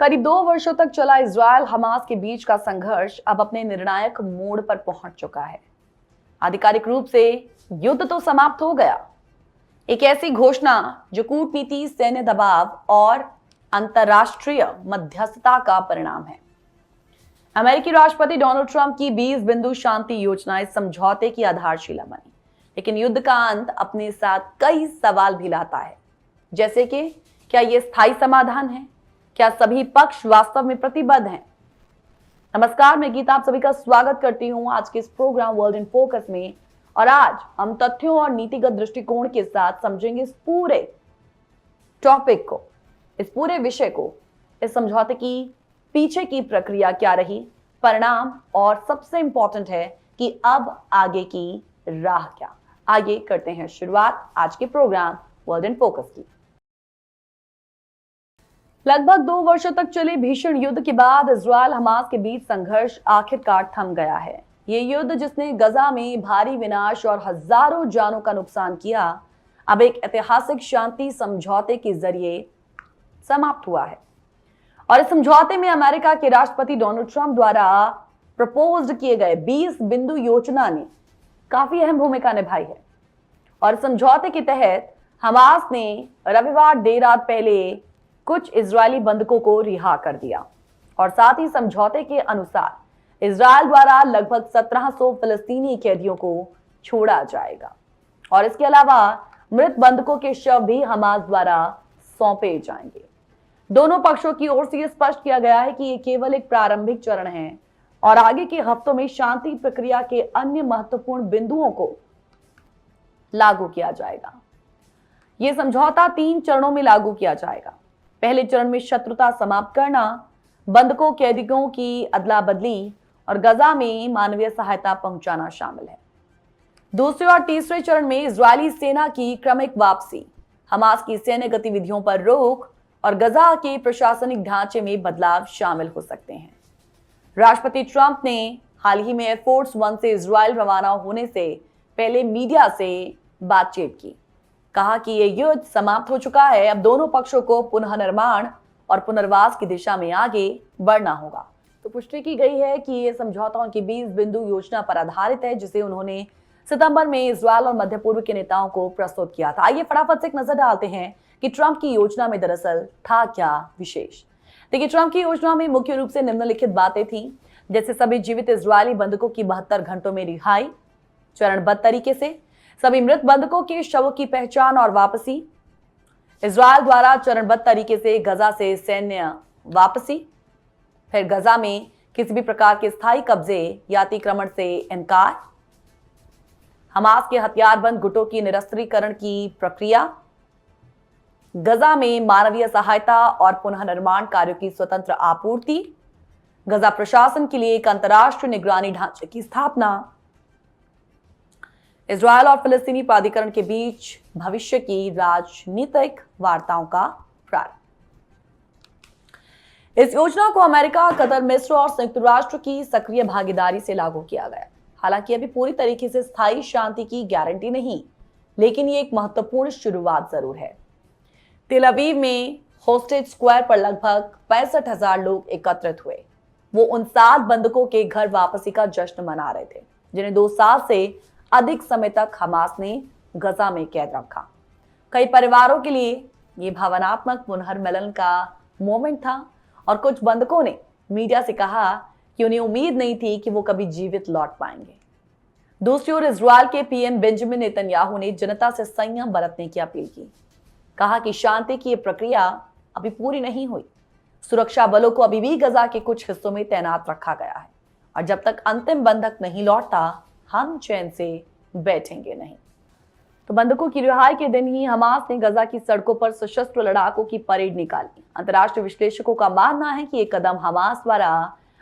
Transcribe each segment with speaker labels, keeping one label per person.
Speaker 1: करीब 2 वर्षों तक चला इजरायल हमास के बीच का संघर्ष अब अपने निर्णायक मोड़ पर पहुंच चुका है। आधिकारिक रूप से युद्ध तो समाप्त हो गया। एक ऐसी घोषणा जो कूटनीति, सैन्य दबाव और अंतरराष्ट्रीय मध्यस्थता का परिणाम है। अमेरिकी राष्ट्रपति डोनाल्ड ट्रंप की 20 बिंदु शांति योजना इस समझौते की आधारशिला बनी, लेकिन युद्ध का अंत अपने साथ कई सवाल भी लाता है, जैसे कि क्या यह स्थायी समाधान है? क्या सभी पक्ष वास्तव में प्रतिबद्ध हैं? नमस्कार, मैं गीता आप सभी का स्वागत करती हूं आज के इस प्रोग्राम वर्ल्ड इन फोकस में। और आज हम तथ्यों और नीतिगत दृष्टिकोण के साथ समझेंगे इस पूरे टॉपिक को, इस पूरे विषय को, इस समझौते की पीछे की प्रक्रिया क्या रही, परिणाम, और सबसे इंपॉर्टेंट है कि अब आगे की राह क्या। आगे करते हैं शुरुआत आज के प्रोग्राम वर्ल्ड इन फोकस की। लगभग 2 वर्षों तक चले भीषण युद्ध के बाद इजरायल हमास के बीच संघर्ष आखिरकार थम गया है। ये युद्ध जिसने गजा में भारी विनाश और हजारों जानों का नुकसान किया, अब एक ऐतिहासिक शांति समझौते के जरिए समाप्त हुआ है। और इस समझौते में अमेरिका के राष्ट्रपति डोनाल्ड ट्रंप द्वारा प्रपोज्ड किए गए 20 बिंदु योजना ने काफी अहम भूमिका निभाई है। और समझौते के तहत हमास ने रविवार देर रात पहले कुछ इजरायली बंधकों को रिहा कर दिया और साथ ही समझौते के अनुसार इजरायल द्वारा लगभग 1700 फिलिस्तीनी कैदियों को छोड़ा जाएगा। और इसके अलावा मृत बंधकों के शव भी हमास द्वारा सौंपे जाएंगे। दोनों पक्षों की ओर से यह स्पष्ट किया गया है कि यह केवल एक प्रारंभिक चरण है और आगे के हफ्तों में शांति प्रक्रिया के अन्य महत्वपूर्ण बिंदुओं को लागू किया जाएगा। यह समझौता 3 चरणों में लागू किया जाएगा। पहले चरण में शत्रुता समाप्त करना, बंधकों कैदियों की अदला बदली और गजा में मानवीय सहायता पहुंचाना शामिल है। दूसरे और तीसरे चरण में इजरायली सेना की क्रमिक वापसी, हमास की सैन्य गतिविधियों पर रोक और गजा के प्रशासनिक ढांचे में बदलाव शामिल हो सकते हैं। राष्ट्रपति ट्रंप ने हाल ही में एयरफोर्स 1 से इजरायल रवाना होने से पहले मीडिया से बातचीत की। कहा कि यह युद्ध समाप्त हो चुका है, अब दोनों पक्षों को पुनर्निर्माण और पुनर्वास की दिशा में आगे बढ़ना होगा। तो पुष्टि की गई है कि यह समझौता उनकी 20 बिंदु योजना पर आधारित है, जिसे उन्होंने सितंबर में इजरायल और मध्य पूर्व के नेताओं को प्रस्तुत किया था। आइए फटाफट से एक नजर डालते हैं कि ट्रंप की योजना में दरअसल था क्या विशेष। देखिए, ट्रंप की योजना में मुख्य रूप से निम्नलिखित बातें थी, जैसे सभी जीवित इजरायली बंधकों की 72 घंटों में रिहाई, चरणबद्ध तरीके से सभी मृत बंधकों के शवों की पहचान और वापसी, इजरायल द्वारा चरणबद्ध तरीके से गजा से सैन्य वापसी, फिर गजा में किसी भी प्रकार के स्थायी कब्जे या अतिक्रमण से इनकार, हमास के हथियारबंद गुटों की निरस्त्रीकरण की प्रक्रिया, गजा में मानवीय सहायता और पुनर्निर्माण कार्यों की स्वतंत्र आपूर्ति, गजा प्रशासन के लिए एक अंतर्राष्ट्रीय निगरानी ढांचे की स्थापना, इजरायल और फिलिस्तीनी प्राधिकरण के बीच भविष्य की राजनीतिक वार्ताओं का प्रारंभ। इस योजना को अमेरिका, कतर, मिस्र और संयुक्त राष्ट्र की सक्रिय भागीदारी से लागू किया गया। हालांकि अभी पूरी तरीके से स्थायी शांति की गारंटी नहीं, लेकिन ये एक महत्वपूर्ण शुरुआत जरूर है। तेल अवीव में होस्टेज स्क्वायर पर लगभग 65,000 लोग एकत्रित हुए। वो उन 7 बंधकों के घर वापसी का जश्न मना रहे थे, जिन्हें 2 साल से अधिक समय तक हमास ने गजा में कैद रखा। कई परिवारों के लिए ये भावनात्मक पुनर्मिलन का मोमेंट था और कुछ बंधकों ने मीडिया से कहा कि उन्हें उम्मीद नहीं थी कि वो कभी जीवित लौट पाएंगे। दूसरी ओर इजरायल के पीएम बेंजामिन नेतन्याहू ने जनता से संयम बरतने की अपील की। कहा कि शांति की ये प्रक्रिया अभी पूरी नहीं हुई, सुरक्षा बलों को अभी भी गजा के कुछ हिस्सों में तैनात रखा गया है और जब तक अंतिम बंधक नहीं लौटता हम चैन से बैठेंगे नहीं। तो बंधकों की रिहाई के दिन ही हमास ने गजा की सड़कों पर सशस्त्र लड़ाकों की परेड निकाली। अंतर्राष्ट्रीय विश्लेषकों का मानना है कि यह कदम हमास द्वारा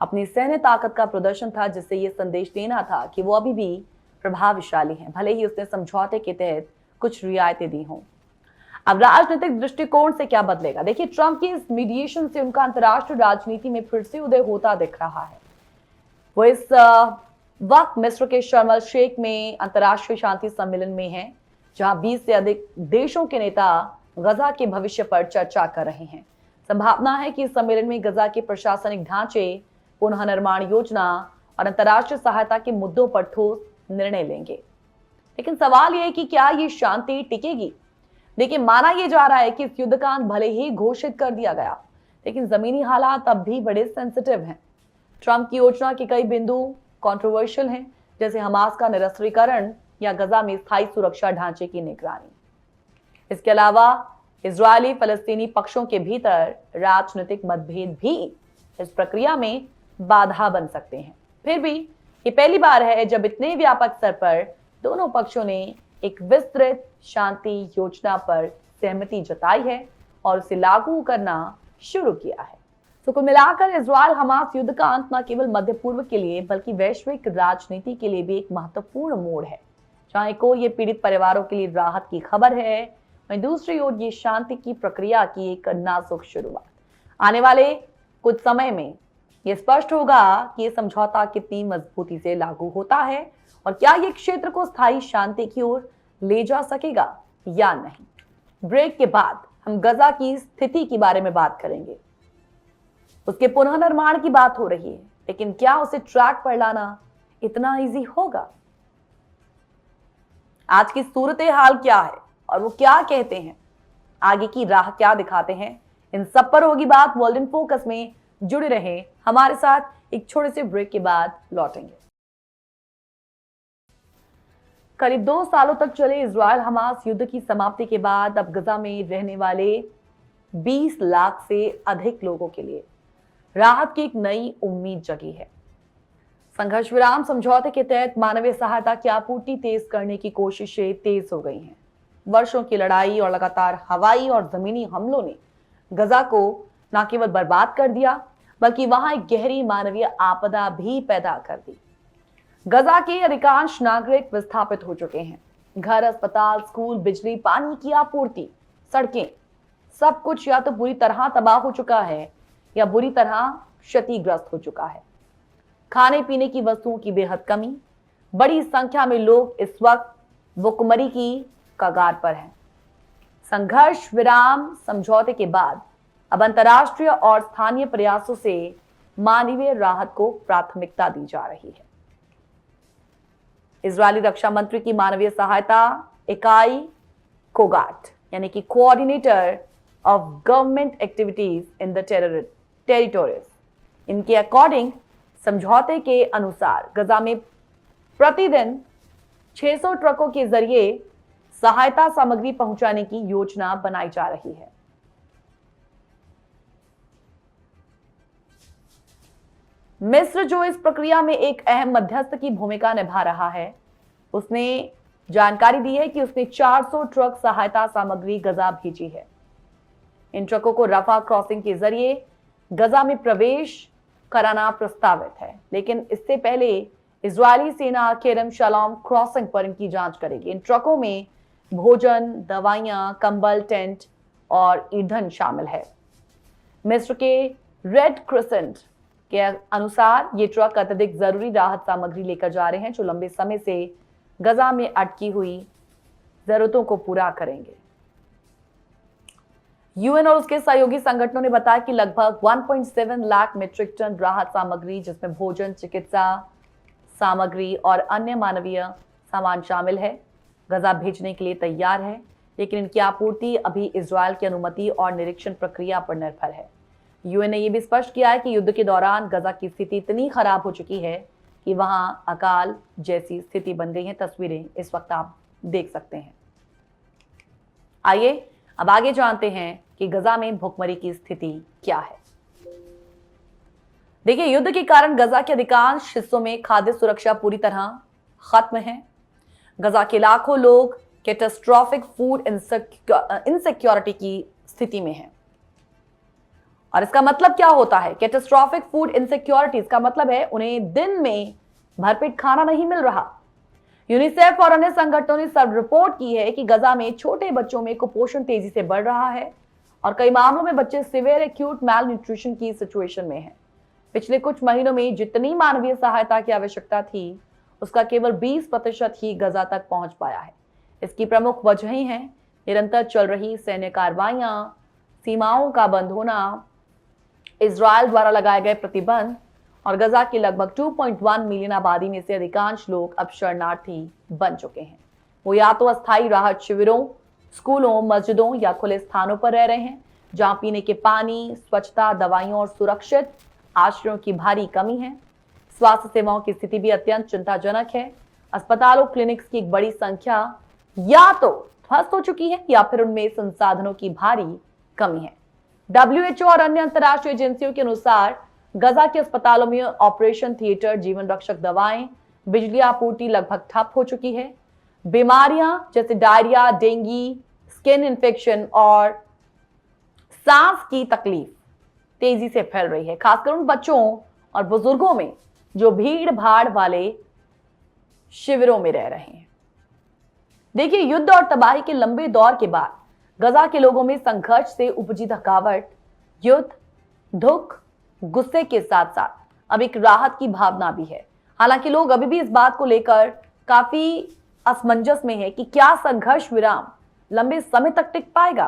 Speaker 1: अपनी सैन्य ताकत का प्रदर्शन था, जिससे यह संदेश देना था कि वो अभी भी प्रभावशाली हैं, भले ही उसने समझौते के तहत कुछ रियायतें दी हों। अब राजनीतिक दृष्टिकोण से क्या बदलेगा? देखिए, ट्रंप की इस मीडिएशन से उनका अंतर्राष्ट्रीय राजनीति में फिर से उदय होता दिख रहा है। वो इस वक्त मिस्र के शर्म अल शेख में अंतर्राष्ट्रीय शांति सम्मेलन में है, जहां 20 से अधिक देशों के नेता गजा के भविष्य पर चर्चा कर रहे हैं। संभावना है कि इस सम्मेलन में गजा के प्रशासनिक ढांचे, पुनर्निर्माण योजना और अंतर्राष्ट्रीय सहायता के मुद्दों पर ठोस निर्णय लेंगे। लेकिन सवाल यह है कि क्या ये शांति टिकेगी? देखिए, माना यह जा रहा है कि इस युद्ध का अंत भले ही घोषित कर दिया गया, लेकिन जमीनी हालात अब भी बड़े सेंसिटिव हैं। ट्रंप की योजना के कई बिंदु कंट्रोवर्शियल हैं, जैसे हमास का निरस्त्रीकरण या गजा में स्थायी सुरक्षा ढांचे की निगरानी। इसके अलावा इजरायली फलस्तीनी पक्षों के भीतर राजनीतिक मतभेद भी इस प्रक्रिया में बाधा बन सकते हैं। फिर भी ये पहली बार है जब इतने व्यापक स्तर पर दोनों पक्षों ने एक विस्तृत शांति योजना पर सहमति जताई है और उसे लागू करना शुरू किया है। तो कुल मिलाकर इजरायल हमास युद्ध का अंत न केवल मध्य पूर्व के लिए बल्कि वैश्विक राजनीति के लिए भी एक महत्वपूर्ण मोड़ है। जहां एक ओर ये पीड़ित परिवारों के लिए राहत की खबर है, वहीं दूसरी ओर ये शांति की प्रक्रिया की एक नाजुक शुरुआत। आने वाले कुछ समय में यह स्पष्ट होगा कि यह समझौता कितनी मजबूती से लागू होता है और क्या यह क्षेत्र को स्थायी शांति की ओर ले जा सकेगा या नहीं। ब्रेक के बाद हम गजा की स्थिति के बारे में बात करेंगे। उसके पुनर्निर्माण की बात हो रही है, लेकिन क्या उसे ट्रैक पर लाना इतना इजी होगा? आज की सूरत हाल क्या है और वो क्या कहते हैं, आगे की राह क्या दिखाते हैं, इन सब पर होगी बात। वर्ल्ड इन फोकस में जुड़े रहें हमारे साथ। एक छोटे से ब्रेक के बाद लौटेंगे। करीब 2 सालों तक चले इजरायल हमास युद्ध की समाप्ति के बाद अब गजा में रहने वाले 20 लाख से अधिक लोगों के लिए राहत की एक नई उम्मीद जगी है। संघर्ष विराम समझौते के तहत मानवीय सहायता की आपूर्ति तेज करने की कोशिशें तेज हो गई हैं। वर्षों की लड़ाई और लगातार हवाई और जमीनी हमलों ने गजा को न केवल बर्बाद कर दिया बल्कि वहां एक गहरी मानवीय आपदा भी पैदा कर दी। गजा के अधिकांश नागरिक विस्थापित हो चुके हैं। घर, अस्पताल, स्कूल, बिजली, पानी की आपूर्ति, सड़कें, सब कुछ या तो पूरी तरह तबाह हो चुका है या बुरी तरह क्षतिग्रस्त हो चुका है। खाने पीने की वस्तुओं की बेहद कमी, बड़ी संख्या में लोग इस वक्त भुखमरी की कगार पर हैं। संघर्ष विराम समझौते के बाद अब अंतर्राष्ट्रीय और स्थानीय प्रयासों से मानवीय राहत को प्राथमिकता दी जा रही है। इजरायली रक्षा मंत्री की मानवीय सहायता इकाई कोगाट यानी कि coordinator of government activities in the territories, इनके अकॉर्डिंग समझौते के अनुसार गजा में प्रतिदिन 600 ट्रकों के जरिए सहायता सामग्री पहुंचाने की योजना बनाई जा रही है। मिस्र, जो इस प्रक्रिया में एक अहम मध्यस्थ की भूमिका निभा रहा है, उसने जानकारी दी है कि उसने 400 ट्रक सहायता सामग्री गजा भेजी है। इन ट्रकों को रफा क्रॉसिंग के जरिए गजा में प्रवेश कराना प्रस्तावित है, लेकिन इससे पहले इजरायली सेना केरम शालोम क्रॉसिंग पर इनकी जांच करेगी। इन ट्रकों में भोजन, दवाइयां, कंबल, टेंट और ईंधन शामिल है। मिस्र के रेड क्रिसेंट के अनुसार ये ट्रक अत्यधिक जरूरी राहत सामग्री लेकर जा रहे हैं जो लंबे समय से गजा में अटकी हुई जरूरतों को पूरा करेंगे। यूएन और उसके सहयोगी संगठनों ने बताया कि लगभग 1.7 लाख मीट्रिक टन राहत सामग्री, जिसमें भोजन, चिकित्सा सामग्री और अन्य मानवीय सामान शामिल है, गजा भेजने के लिए तैयार है, लेकिन इनकी आपूर्ति अभी इजरायल की अनुमति और निरीक्षण प्रक्रिया पर निर्भर है। यूएन ने यह भी स्पष्ट किया है कि युद्ध के दौरान गजा की स्थिति इतनी खराब हो चुकी है कि वहां अकाल जैसी स्थिति बन गई है। तस्वीरें इस वक्त आप देख सकते हैं। आइए अब आगे जानते हैं कि गजा में भुखमरी की स्थिति क्या है। देखिए, युद्ध के कारण गजा के अधिकांश हिस्सों में खाद्य सुरक्षा पूरी तरह खत्म है। गजा के लाखों लोग कैटास्ट्रोफिक फूड इनसिक्योरिटी की स्थिति में हैं। और इसका मतलब क्या होता है? कैटास्ट्रोफिक फूड इनसिक्योरिटी, इसका मतलब है उन्हें दिन में भरपेट खाना नहीं मिल रहा। यूनिसेफ और अन्य संगठनों ने सब रिपोर्ट की है कि गजा में छोटे बच्चों में कुपोषण तेजी से बढ़ रहा है और कई मामलों में बच्चे सिवियर एक्यूट मैल न्यूट्रिशन की सिचुएशन में हैं। पिछले कुछ महीनों में जितनी मानवीय सहायता की आवश्यकता थी, उसका केवल 20% ही गजा तक पहुंच पाया है। इसकी प्रमुख वजहें हैं निरंतर चल रही सैन्य कार्रवाइयां, सीमाओं का बंद होना, इजराइल द्वारा लगाए गए प्रतिबंध और गजा की लगभग 2.1 मिलियन आबादी में से अधिकांश लोग अब शरणार्थी बन चुके हैं। वो या तो अस्थायी राहत शिविरों, स्कूलों, मस्जिदों या खुले स्थानों पर रह रहे हैं, जहां पीने के पानी, स्वच्छता, दवाइयों और सुरक्षित आश्रयों की भारी कमी है। स्वास्थ्य सेवाओं की स्थिति भी अत्यंत चिंताजनक है। अस्पतालों, क्लिनिक्स की एक बड़ी संख्या या तो ध्वस्त हो चुकी है या फिर उनमें संसाधनों की भारी कमी है। WHO और अन्य अंतर्राष्ट्रीय एजेंसियों के अनुसार गजा के अस्पतालों में ऑपरेशन थिएटर, जीवन रक्षक दवाएं, बिजली आपूर्ति लगभग ठप हो चुकी है। बीमारियां जैसे डायरिया, डेंगू, स्किन इन्फेक्शन और सांस की तकलीफ तेजी से फैल रही है, खासकर उन बच्चों और बुजुर्गों में जो भीड़ भाड़ वाले शिविरों में रह रहे हैं। देखिए, युद्ध और तबाही के लंबे दौर के बाद गजा के लोगों में संघर्ष से उपजी थकावट, युद्ध, दुख, गुस्से के साथ साथ अब एक राहत की भावना भी है। हालांकि लोग अभी भी इस बात को लेकर काफी असमंजस में है कि क्या संघर्ष विराम लंबे समय तक टिक पाएगा।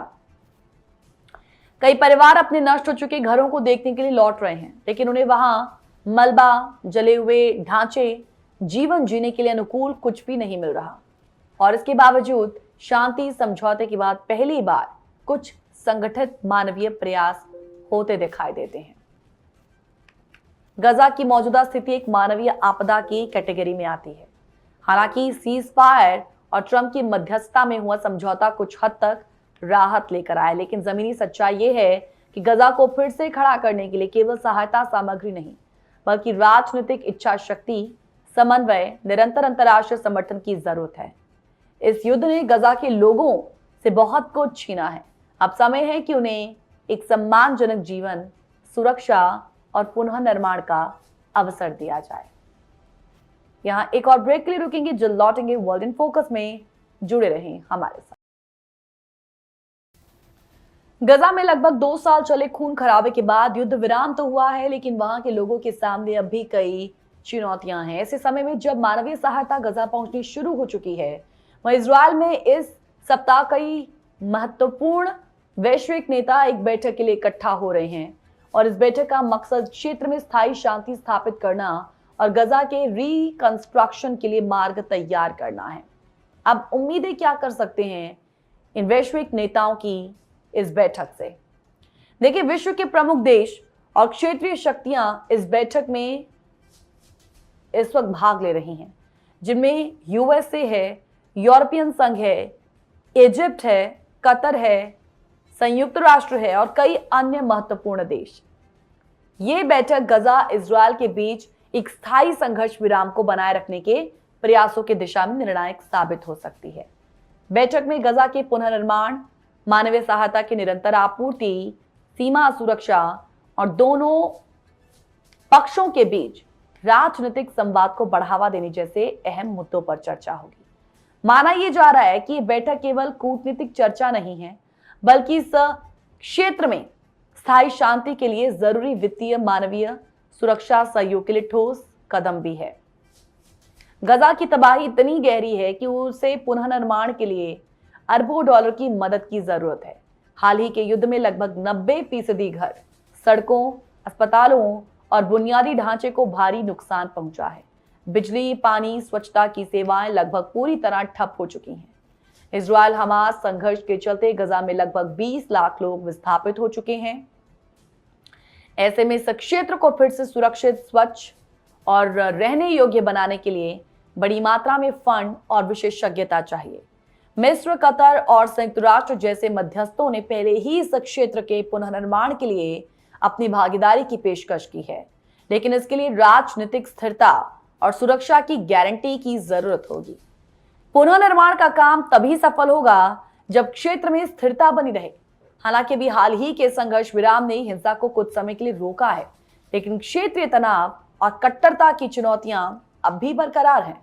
Speaker 1: कई परिवार अपने नष्ट हो चुके घरों को देखने के लिए लौट रहे हैं, लेकिन उन्हें वहां मलबा, जले हुए ढांचे, जीवन जीने के लिए अनुकूल कुछ भी नहीं मिल रहा। और इसके बावजूद शांति समझौते के बाद पहली बार कुछ संगठित मानवीय प्रयास होते दिखाई देते हैं। गजा की मौजूदा स्थिति एक मानवीय आपदा की कैटेगरी में आती है। हालांकि सीज फायर और ट्रंप की मध्यस्थता में हुआ समझौता कुछ हद तक राहत लेकर आया, लेकिन जमीनी सच्चाई यह है कि गजा को फिर से खड़ा करने के लिए केवल सहायता सामग्री नहीं, बल्कि राजनीतिक इच्छा शक्ति, समन्वय, निरंतर अंतर्राष्ट्रीय समर्थन की जरूरत है। इस युद्ध ने गजा के लोगों से बहुत कुछ छीना है। अब समय है कि उन्हें एक सम्मानजनक जीवन, सुरक्षा और पुनः निर्माण का अवसर दिया जाए। यहाँ एक और ब्रेक के लिए रुकेंगे, जल्द लौटेंगे। वर्ल्ड इन फोकस में जुड़े रहें हमारे साथ। गजा में लगभग 2 साल चले खून खराबे के बाद युद्ध विराम तो हुआ है, लेकिन वहां के लोगों के सामने अब भी कई चुनौतियां हैं। ऐसे समय में जब मानवीय सहायता गजा पहुंचनी शुरू हो चुकी है, वहीं इजराइल में इस सप्ताह कई महत्वपूर्ण वैश्विक नेता एक बैठक के लिए इकट्ठा हो रहे हैं और इस बैठक का मकसद क्षेत्र में स्थायी शांति स्थापित करना और गजा के रिकंस्ट्रक्शन के लिए मार्ग तैयार करना है। अब उम्मीदें क्या कर सकते हैं इन वैश्विक नेताओं की इस बैठक से? देखिए, विश्व के प्रमुख देश और क्षेत्रीय शक्तियां इस बैठक में इस वक्त भाग ले रही हैं, जिनमें यूएसए है, यूरोपियन संघ है, इजिप्ट है, कतर है, संयुक्त राष्ट्र है और कई अन्य महत्वपूर्ण देश। ये बैठक गजा इजराइल के बीच एक स्थायी संघर्ष विराम को बनाए रखने के प्रयासों की दिशा में निर्णायक साबित हो सकती है। बैठक में गजा के पुनर्निर्माण, मानवीय सहायता की निरंतर आपूर्ति, सीमा सुरक्षा और दोनों पक्षों के बीच राजनीतिक संवाद को बढ़ावा देने जैसे अहम मुद्दों पर चर्चा होगी। माना यह जा रहा है कि यह बैठक केवल कूटनीतिक चर्चा नहीं है, बल्कि इस क्षेत्र में स्थायी शांति के लिए जरूरी वित्तीय, मानवीय सुरक्षा सहयोग के लिए ठोस कदम भी है। गजा की तबाही इतनी गहरी है कि उसे पुनर्निर्माण के लिए अरबों डॉलर की मदद की जरूरत है। हाल ही के युद्ध में लगभग 90% घर, सड़कों, अस्पतालों और बुनियादी ढांचे को भारी नुकसान पहुंचा है। बिजली, पानी, स्वच्छता की सेवाएं लगभग पूरी तरह ठप हो चुकी हैं। इजराइल हमास संघर्ष के चलते गजा में लगभग 20 लाख लोग विस्थापित हो चुके हैं। ऐसे में इस क्षेत्र को फिर से सुरक्षित, स्वच्छ और रहने योग्य बनाने के लिए बड़ी मात्रा में फंड और विशेषज्ञता चाहिए। मिस्र, कतर और संयुक्त राष्ट्र जैसे मध्यस्थों ने पहले ही इस क्षेत्र के पुनर्निर्माण के लिए अपनी भागीदारी की पेशकश की है, लेकिन इसके लिए राजनीतिक स्थिरता और सुरक्षा की गारंटी की जरूरत होगी। पुनर्निर्माण का काम तभी सफल होगा जब क्षेत्र में स्थिरता बनी रहे। हालांकि भी हाल ही के संघर्ष विराम ने हिंसा को कुछ समय के लिए रोका है, लेकिन क्षेत्रीय तनाव और कट्टरता की चुनौतियां अब भी बरकरार हैं।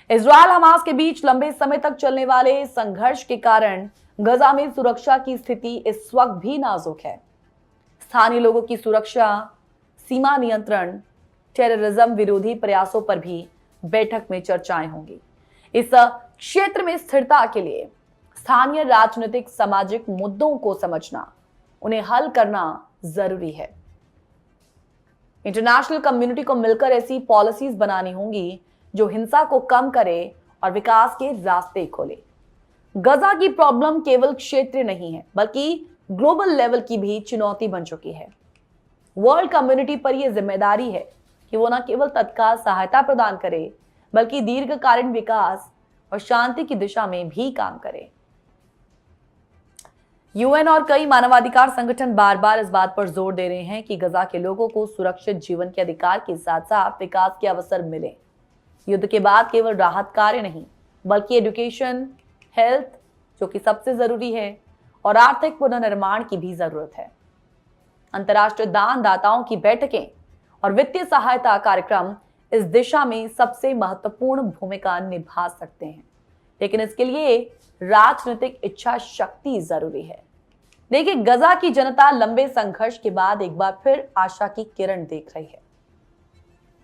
Speaker 1: इजराइल हमास के बीच लंबे समय तक चलने वाले संघर्ष के कारण गजा में सुरक्षा की स्थिति इस वक्त भी नाजुक है। स्थानीय लोगों की सुरक्षा, सीमा नियंत्रण, टेररिज्म विरोधी प्रयासों पर भी बैठक में चर्चाएं होंगी। इस क्षेत्र में स्थिरता के लिए स्थानीय राजनीतिक, सामाजिक मुद्दों को समझना उन्हें हल करना जरूरी है। इंटरनेशनल कम्युनिटी को मिलकर ऐसी पॉलिसीज बनानी होंगी जो हिंसा को कम करे और विकास के रास्ते खोले। गजा की प्रॉब्लम केवल क्षेत्रीय नहीं है, बल्कि ग्लोबल लेवल की भी चुनौती बन चुकी है। वर्ल्ड कम्युनिटी पर यह जिम्मेदारी है कि वो न केवल तत्काल सहायता प्रदान करे, बल्कि दीर्घकालीन विकास और शांति की दिशा में भी काम करे। यूएन और कई मानवाधिकार संगठन बार बार इस बात पर जोर दे रहे हैं कि गजा के लोगों को सुरक्षित जीवन के अधिकार के साथ साथ विकास के अवसर मिले। युद्ध के बाद केवल राहत कार्य नहीं, बल्कि एजुकेशन, हेल्थ, जो कि सबसे जरूरी है, और आर्थिक पुनर्निर्माण की भी जरूरत है। अंतर्राष्ट्रीय दानदाताओं की बैठकें और वित्तीय सहायता कार्यक्रम इस दिशा में सबसे महत्वपूर्ण भूमिका निभा सकते हैं, लेकिन इसके लिए राजनीतिक इच्छा शक्ति जरूरी है। देखिए, गजा की जनता लंबे संघर्ष के बाद एक बार फिर आशा की किरण देख रही है।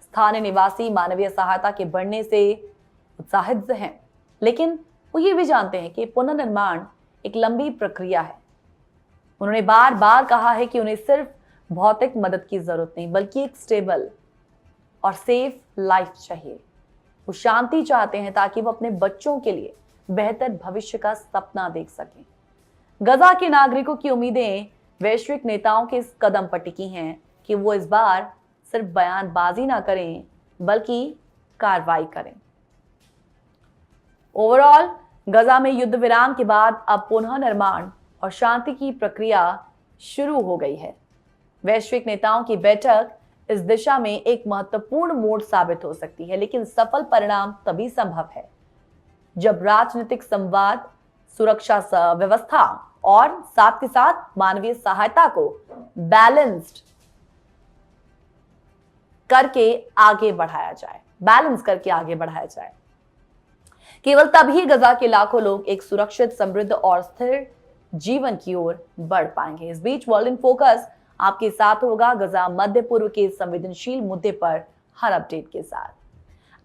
Speaker 1: स्थानीय निवासी मानवीय सहायता के बढ़ने से उत्साहित हैं, लेकिन वो ये भी जानते हैं कि पुनर्निर्माण एक लंबी प्रक्रिया है। उन्होंने बार बार कहा है कि उन्हें सिर्फ भौतिक मदद की जरूरत नहीं, बल्कि एक स्टेबल और सेफ लाइफ चाहिए। वो शांति चाहते हैं ताकि वो अपने बच्चों के लिए बेहतर भविष्य का सपना देख सकें। गजा के नागरिकों की उम्मीदें वैश्विक नेताओं के इस कदम पर टिकी हैं कि वो इस बार सिर्फ बयानबाजी ना करें, बल्कि कार्रवाई करें। ओवरऑल गजा में युद्ध विराम के बाद अब पुनः निर्माण और शांति की प्रक्रिया शुरू हो गई है। वैश्विक नेताओं की बैठक इस दिशा में एक महत्वपूर्ण मोड़ साबित हो सकती है, लेकिन सफल परिणाम तभी संभव है जब राजनीतिक संवाद, सुरक्षा व्यवस्था और साथ के साथ मानवीय सहायता को बैलेंस करके आगे बढ़ाया जाए। केवल तभी गजा के लाखों लोग एक सुरक्षित, समृद्ध और स्थिर जीवन की ओर बढ़ पाएंगे। इस बीच वर्ल्ड इन फोकस आपके साथ होगा गजा मध्य पूर्व के संवेदनशील मुद्दे पर हर अपडेट के साथ।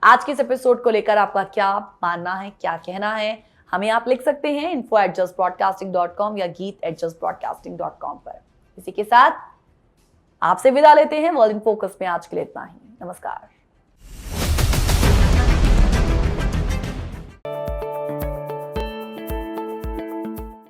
Speaker 1: आज के इस एपिसोड को लेकर आपका क्या मानना है, क्या कहना है, हमें आप लिख सकते हैं info@justbroadcasting.com या geet@justbroadcasting.com पर। इसी के साथ आपसे विदा लेते हैं। वर्ल्ड इन फोकस में आज के लिए इतना ही। नमस्कार।